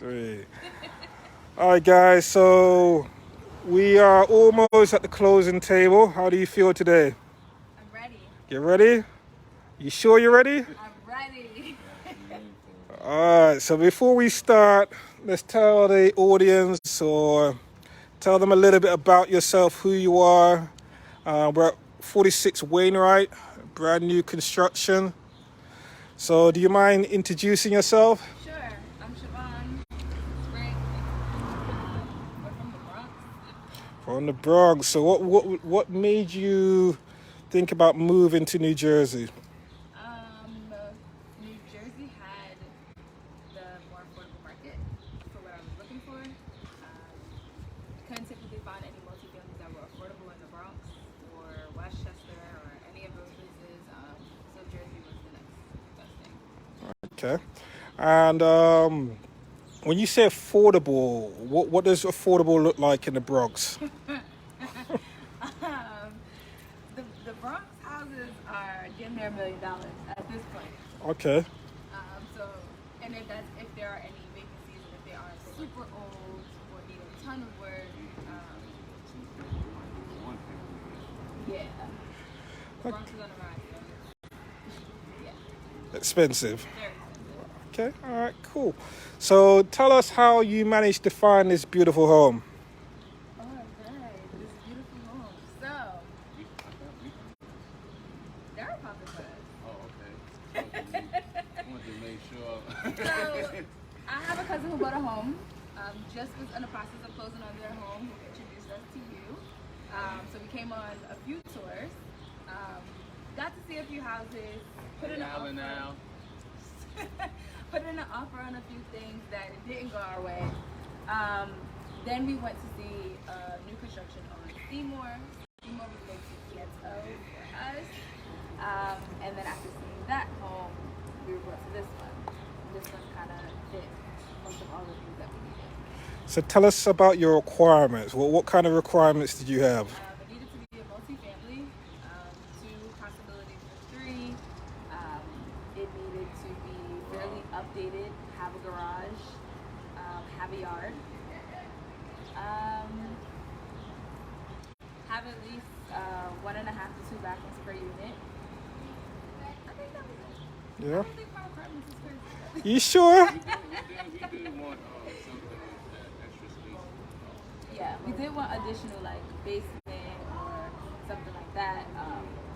Three. All right, guys. So we are almost at the closing table. How do you feel today? I'm ready. You ready? You sure you're ready? I'm ready. All right. So before we start, let's tell the audience or tell them a little bit about yourself, who you are. We're at 46 Wainwright, brand new construction. So do you mind introducing yourself? Sure. I'm Siobhan. Spring. We're from the Bronx. From the Bronx. So what made you think about moving to New Jersey? New Jersey had the more affordable market for what I was looking for. Couldn't typically find any multifamilies that were affordable in the Bronx or Westchester or any of those places. So Jersey was the next best thing. Okay. And when you say affordable, what does affordable look like in the Bronx? The Bronx houses are getting their $1 million at this point. Okay. And if there are any vacancies and if they are super old or need a ton of work, yeah. The Bronx is on the rise, so yeah. Expensive. Very expensive. Okay. All right. Cool. So tell us how you managed to find this beautiful home. All right, this beautiful home. So, Darrell popped for us. Oh, okay. I wanted to make sure. So, I have a cousin who bought a home. Just was in the process of closing on their home, who introduced us to you. So we came on a few tours. Got to see a few houses. Put in an offer on a few things that didn't go our way. Then we went to see new construction on Seymour. Seymour was going to TSO for us. And then after seeing that home, we were brought to this one. This one kind of fit most of all the things that we needed. So tell us about your requirements. What kind of requirements did you have? It needed to be a multifamily, 2 possibilities for 3. It needed to be fairly updated, have a garage, have a yard, have at least 1.5 to 2 bathrooms per unit. I think that was it. Yeah. I don't think my requirements is crazy. You sure? We did want something extra space. Yeah, we did want additional like basement or something like that,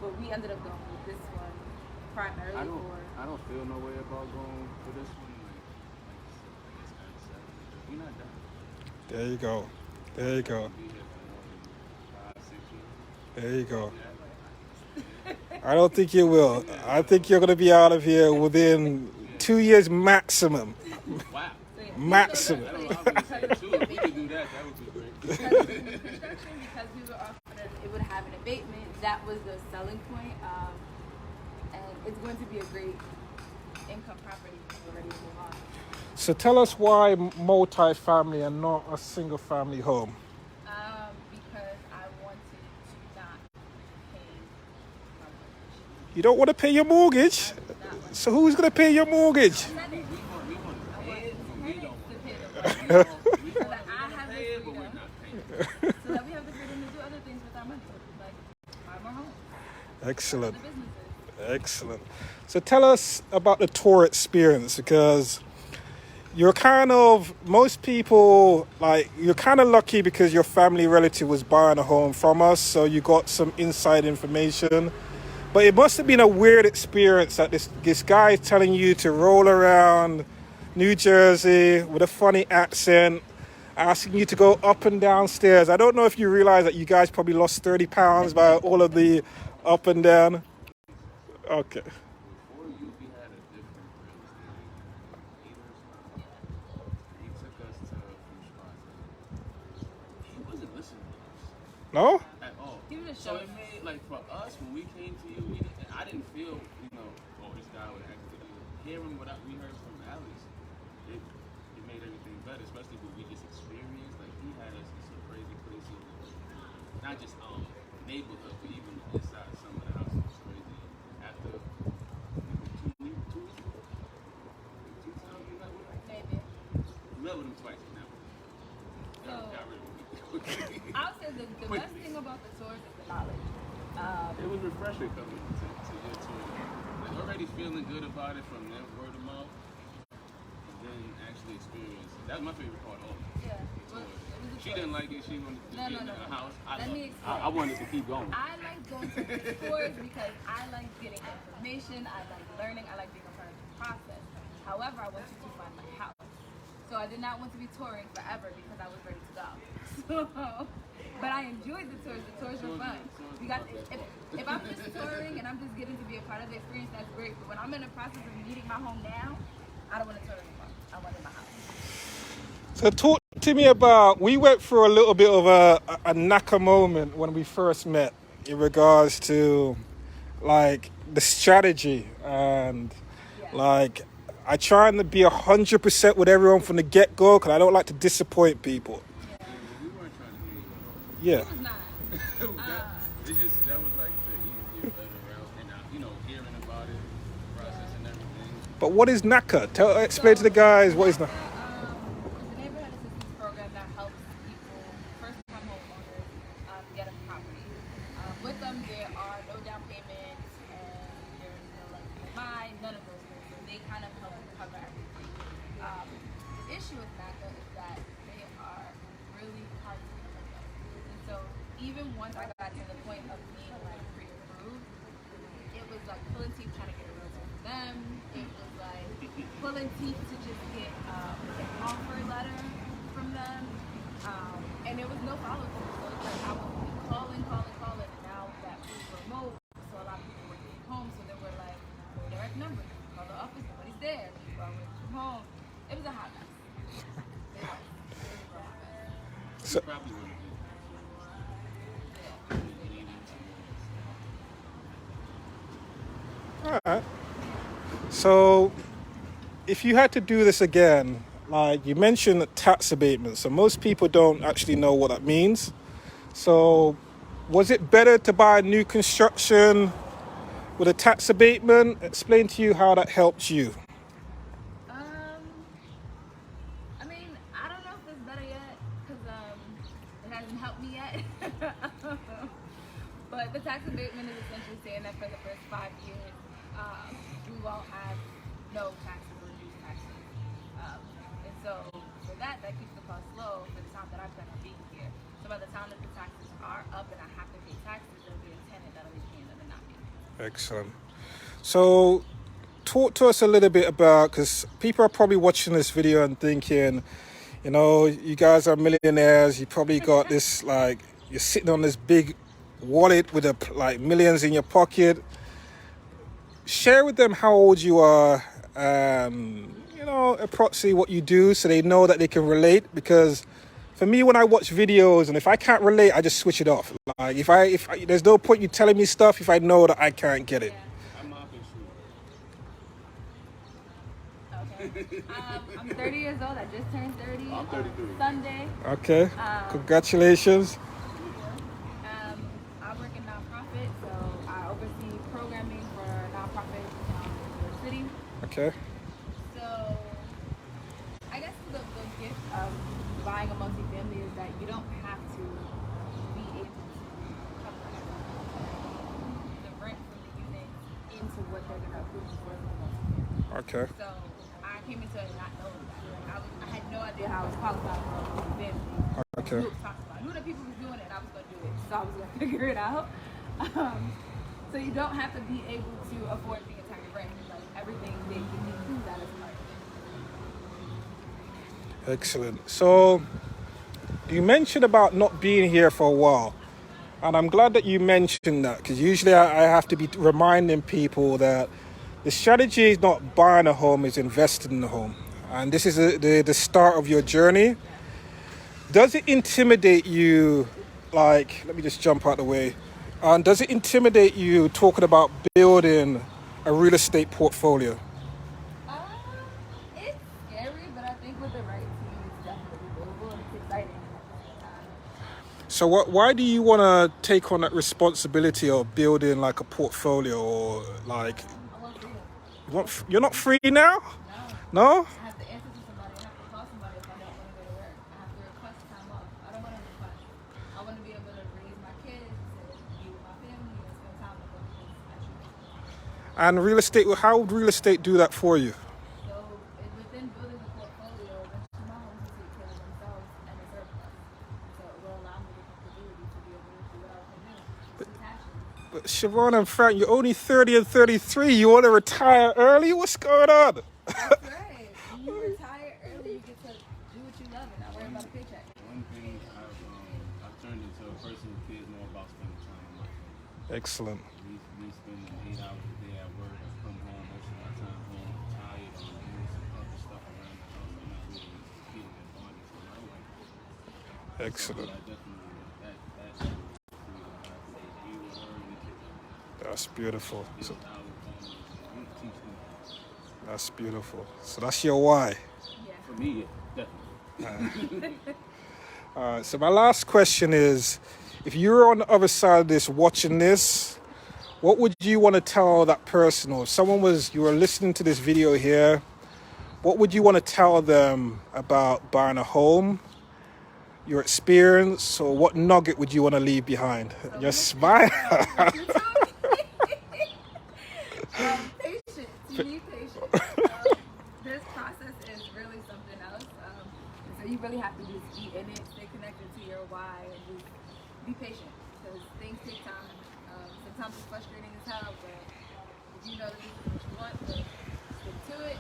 but we ended up going with this one primarily I don't feel no way about going for this one. We're not done. There you go. There you go. Be here for more than 5, 6 years. There you go. I don't think you will. I think you're going to be out of here within 2 years maximum. Wow. Maximum. I don't know. I was going to say 2. If we could do that, that would be great. Because we were offered it would have an abatement. That was the selling point, and it's going to be a great income property when we're ready to move on. So tell us why multifamily and not a single family home. Because I wanted to not pay my mortgage. You don't want to pay your mortgage? I did not want to. So who's going to pay your mortgage? I want We want to pay it, but we don't to want pay the to. mortgage. We So want that I have to the pay it, but we're freedom. not paying it. So that we have the freedom to do other things with our money, like buy more homes, Excellent. other businesses. Excellent. So tell us about the tour experience, because you're kind of, most people, like, you're kind of lucky because your family relative was buying a home from us, so you got some inside information. But it must have been a weird experience that this guy is telling you to roll around New Jersey with a funny accent, asking you to go up and down stairs. I don't know if you realize that you guys probably lost 30 pounds by all of the up and down. Okay. Before you, we had a different real estate agent. He took us to a few spots. He wasn't listening to us No? at all. He was just So showing it made, like, for us, when we came to you, I didn't feel, oh, this guy would actually do it. Hearing what we heard from Alex, it made everything better, especially what we just experienced. Like, he had us in some crazy places, not just neighborhood, but even inside some of the houses was crazy. After 2 weeks ago, 2 times we met with him. Maybe. We love with them twice. Now, So, got rid of them. I would say the best thing about the tours is the knowledge. It was refreshing coming to your tour. Like, already feeling good about it from them word of mouth, and then actually experience it. That was my favorite part of it. Yeah. The tour. Well, it was a She tour. didn't like it. She wanted to No, be no, in no, a no. house. Let me explain. I wanted to keep going. I like going to these tours because I like getting information, I like learning, I like being a part of the process. However, I want you to find my house. So I did not want to be touring forever because I was ready to go. So, but I enjoyed the tours. The tours were fun. You got if I'm just touring and I'm just getting to be a part of the experience, that's great. But when I'm in the process of needing my home now, I don't want to tour anymore. I want it in my house. So talk to me about, we went through a little bit of a knacker moment when we first met in regards to like the strategy and like I try to be 100% with everyone from the get-go because I don't like to disappoint people. We weren't trying to hear you at all. Yeah. It was not. That was like the easier, better route, and hearing about it, process and everything. But what is NACA? Explain to the guys what is NACA. It's a neighborhood assistance program that helps people, first-time homeowners, get a property. With them, there are no down payments and there's no like EMI, none of those things. So they kind of help cover everything. The issue with NACA is that they are really hard to come with. And so even once I got to the point of being like pre-approved, it was like pulling teeth trying to get a realtor for them. It was like pulling teeth to just get an offer letter from them. And there was no follow-through. So it's like I would be calling, and now that we were remote, so a lot of people were getting home, so they were like, no direct number. Call the office, nobody's there. You go away from home. It was a hot mess. It was a hot mess. So, Probably would have been. all right. So if you had to do this again, like you mentioned tax abatement, so most people don't actually know what that means. So was it better to buy new construction with a tax abatement? Explain to you how that helped you. I mean, I don't know if it's better yet because it hasn't helped me yet. But the tax abatement is essentially saying that for the first 5 years, we won't have no taxes or reduced taxes. And so for that keeps the cost low for the time that I plan on being here. So by the time that the taxes are up and I have to pay taxes, there'll be a tenant that'll be paying them and not me. Excellent. So talk to us a little bit about, because people are probably watching this video and thinking, you guys are millionaires, you probably got this, like, you're sitting on this big wallet with millions in your pocket. Share with them how old you are, approximately what you do so they know that they can relate, because for me, when I watch videos and if I can't relate, I just switch it off. Like if there's no point you telling me stuff if I know that I can't get it. I'm off and Okay. I'm 30 years old. I just turned 30. I'm 33. Sunday. Okay. Congratulations. I work in nonprofit, so I oversee programming for nonprofits in New York City. Okay. So I guess the gift of buying a multifamily is that you don't have to be able to cover the rent from the unit into what they're going to approve for the multifamily. Okay. So I came into it not knowing that. I had no idea how I was qualified for a multifamily. Okay. I knew that people was doing it and I was going to do it, so I was going to figure it out. So you don't have to be able to afford the entire rent. Like everything they can include that as part of it. Excellent. So you mentioned about not being here for a while, and I'm glad that you mentioned that, because usually I have to be reminding people that the strategy is not buying a home, it's investing in a home, and this is the start of your journey. Does it intimidate you? Like, let me just jump out the way. Does it intimidate you talking about building a real estate portfolio? It's scary, but I think with the right team, it's definitely doable and it's exciting. So why do you want to take on that responsibility of building like a portfolio, or like, I want freedom. you're not free now? No. No? I have to answer to somebody. I have to call somebody if I don't And real estate, how would real estate do that for you? So within building the portfolio, eventually my homes will take care of themselves and a surplus. So it will allow me the comfortability to be able to do what I can do. It's a passion. But Siobhan and Frank, you're only 30 and 33. You want to retire early? What's going on? That's right. When you retire early, you get to do what you love and not worry about a paycheck. One thing I've turned into a person who cares more about spending time with my family. Excellent. Me spending 8 hours a day at work, I come home most of my time home, I'm tired, or I'm doing some other stuff around the house. I'm not really feeling that bonding to my wife. Excellent. So I definitely that for me to have to be with her and the kids. That's beautiful. So, Build out and teach them. that's beautiful. So that's your why. Yeah. For me, yeah, definitely. So my last question is, if you were on the other side of this, watching this, what would you want to tell that person? Or if you were listening to this video here, what would you want to tell them about buying a home, your experience, or what nugget would you want to leave behind? Just smile. Patience. You need patience. This process is really something else. So you really have to just be in it, stay connected to your why, and just be patient because things take time. Sometimes it's frustrating as hell, but if you know that this is what you want, then stick to it.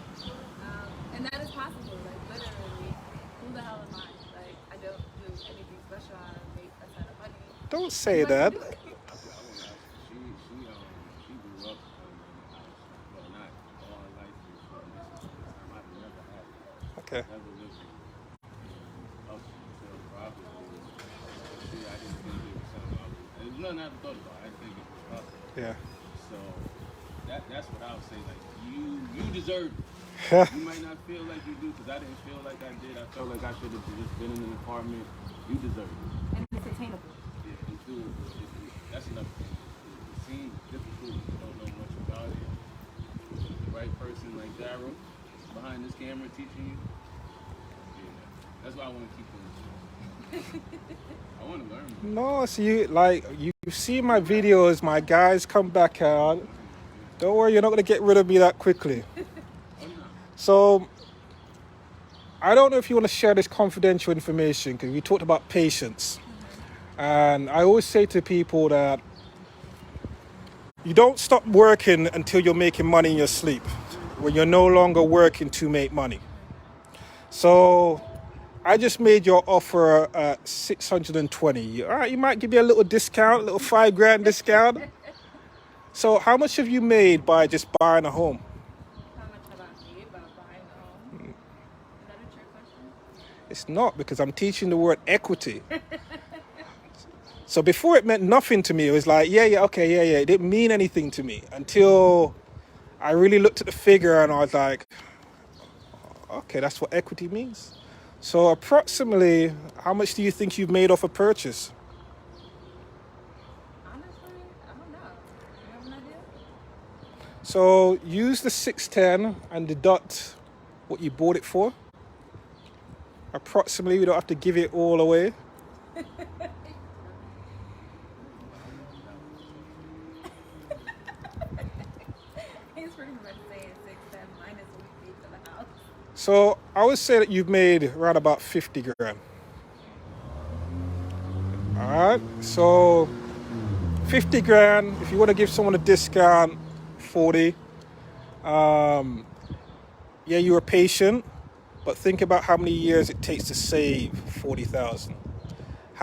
And that is possible. Like literally, who the hell am I? Like I don't do anything special. I make a ton of money. Don't say that. She grew up in a house, well, not all her life, but most of the time I've never had it. Okay. Never lived up until probably, I didn't think it was something I was, and it's nothing I ever thought about. I didn't think it was possible. Yeah. So that's what I would say. Like you deserve it. You might not feel like you do because I didn't feel like I did. I felt like I should have just been in an apartment. You deserve it. And it's attainable. Yeah, and two, that's another thing. It seems difficult if you don't know much about it. The right person like Darrell behind this camera teaching you. Yeah, that's why I want to keep doing this. I want to learn more. No, so you see my videos, my guys come back out. Don't worry, you're not going to get rid of me that quickly. So, I don't know if you want to share this confidential information because we talked about patience. And I always say to people that you don't stop working until you're making money in your sleep, when you're no longer working to make money. So, I just made your offer at 620. All right, you might give me a little discount, a little $5,000 discount. So, how much have you made by just buying a home? How much have I made by buying a home? Is that a trick question? It's not, because I'm teaching the word equity. So before it meant nothing to me. It was like, yeah, okay. It didn't mean anything to me until I really looked at the figure and I was like, okay, that's what equity means. So approximately, how much do you think you've made off a purchase? Honestly, I don't know. You have an idea? So use the 610 and deduct what you bought it for. Approximately, you don't have to give it all away. He's pretty much saying 6, 7 minus what we paid for the house. So I would say that you've made around about 50 grand. All right, so 50 grand. If you want to give someone a discount, 40. Yeah, you were patient, but think about how many years it takes to save 40,000.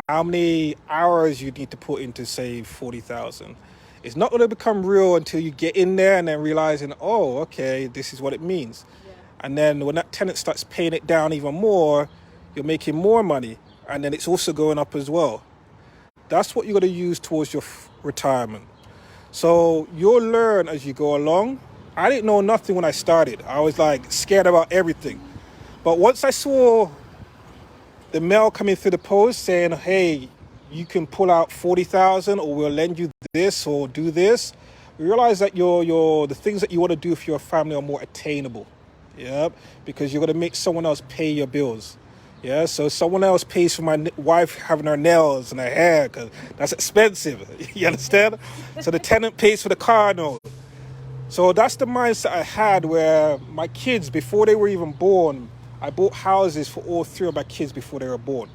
How many hours you need to put in to save 40,000. It's not going to become real until you get in there and then realizing, oh, okay, this is what it means. Yeah. And then when that tenant starts paying it down even more, you're making more money. And then it's also going up as well. That's what you're going to use towards your retirement. So you'll learn as you go along. I didn't know nothing when I started. I was like scared about everything. But once I saw the mail coming through the post saying, hey, you can pull out 40,000 or we'll lend you this or do this, we realize that the things that you want to do for your family are more attainable. Yeah, because you're going to make someone else pay your bills. Yeah, so someone else pays for my wife having her nails and her hair because that's expensive. You understand? So the tenant pays for the car note. So that's the mindset I had, where my kids, before they were even born, I bought houses for all three of my kids before they were born,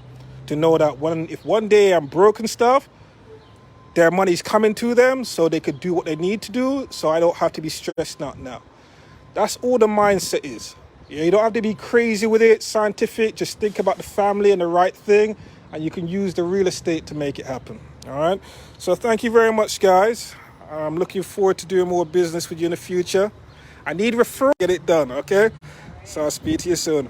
to know that if one day I'm broke and stuff, their money's coming to them so they could do what they need to do, so I don't have to be stressed out now. That's all the mindset is. Yeah, you don't have to be crazy with it, scientific. Just think about the family and the right thing, and you can use the real estate to make it happen. All right. So thank you very much, guys. I'm looking forward to doing more business with you in the future. I need referral to get it done. Okay. So I'll speak to you soon.